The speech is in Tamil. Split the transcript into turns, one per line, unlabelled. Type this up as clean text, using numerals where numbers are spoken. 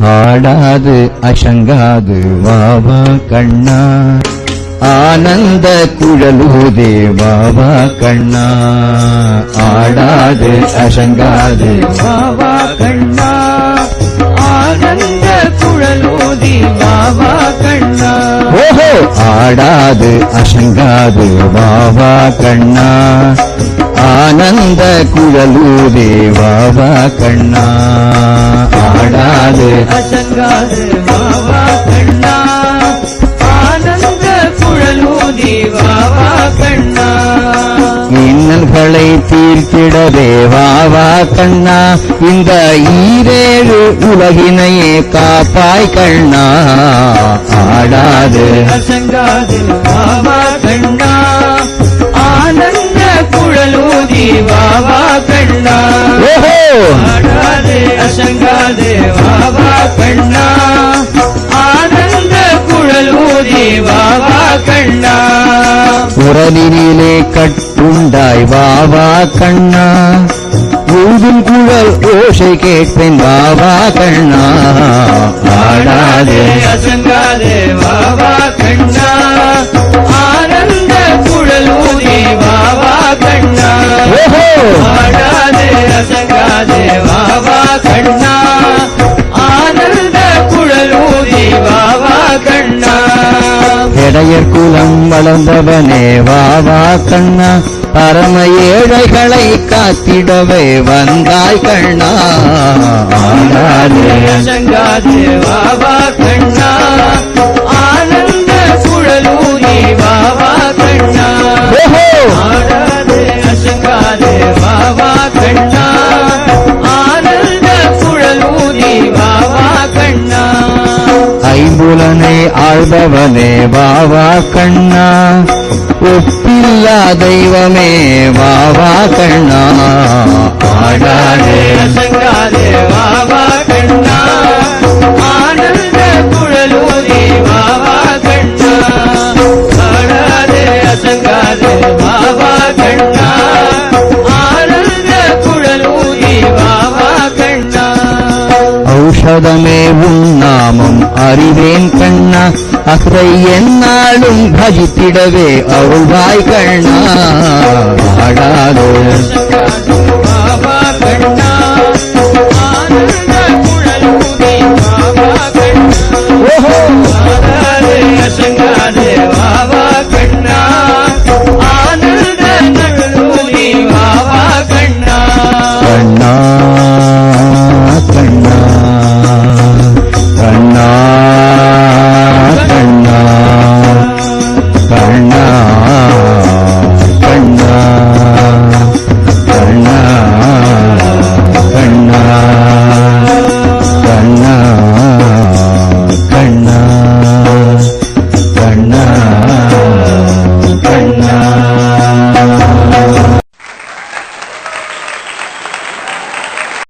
ஆடாது அசங்காது வாவா கண்ணா, ஆனந்த குழலூதே வாவா கண்ணா. ஆடாது அசங்காது
வாவா கண்ணா, ஆனந்த குழலூதி வாவா கண்ணா.
ஓஹோ, ஆடாது அசங்காது வாவா கண்ணா, ஆனந்த குழலூதே வாவா கண்ணா. ஆடாது
அசங்காது வாவா கண்ணா, ஆனந்த குழலூதி வாவா கண்ணா.
இன்னல்களை தீர்த்திடவே வாவா கண்ணா, இந்த ஈரேழு உலகினையே காப்பாய் கண்ணா. ஆடாது
அசங்காது வாவா கண்ணா, ஆனந்த குழலூதி வாவா கண்ணா.
ஓஹோ,
ஆடாது அசங்காது வாவா கண்ணா, ஆனந்த குழலூதி வாவா கண்ணா.
உரலினிலே கட்டுண்டாய் வாவா கண்ணா, ஊதும் குழல் ஓசை கேட்பேன் வாவா கண்ணா. ஆடாது
அசங்காது வாவா கண்ணா, ஆனந்த குழலூதி வாவா கண்ணா.
ஓஹோ,
ஆடாது அசங்காது வாவா கண்ணா, ஆனந்த குழலூதி வாவா கண்ணா.
இடையர் குலம் வளர்ந்தவனே வாவா கண்ணா, பரம ஏழைகளை காத்திடவே வந்தாய் கண்ணா. ஆடாது
அசங்காது வாவா கண்ணா, ஆனந்த குழலூதி வாவா கண்ணா.
ஓஹோ,
ஆடாது அசங்காது வாவா கண்ணா, ஆனந்த குழலூதி வாவா கண்ணா.
ஐம்புலனை ஆழ்பவனே வாவா கண்ணா, ஒப்பில்லா தெய்வமே வாவா கண்ணா. ஆடாது
அசங்காது வாவா கண்ணா, ஆனந்த குழலூதி வாவா கண்ணா. ஆடாது அசங்காது வாவா கண்ணா, ஆனந்த குழலூதி வாவா கண்ணா.
ஔஷதமே உன் நாமம் அறிவேன் கண்ணா, அசை என்னாலும் பஜித்திடவே அருள்வாய் கண்ணா. ஆடாது
அசங்காது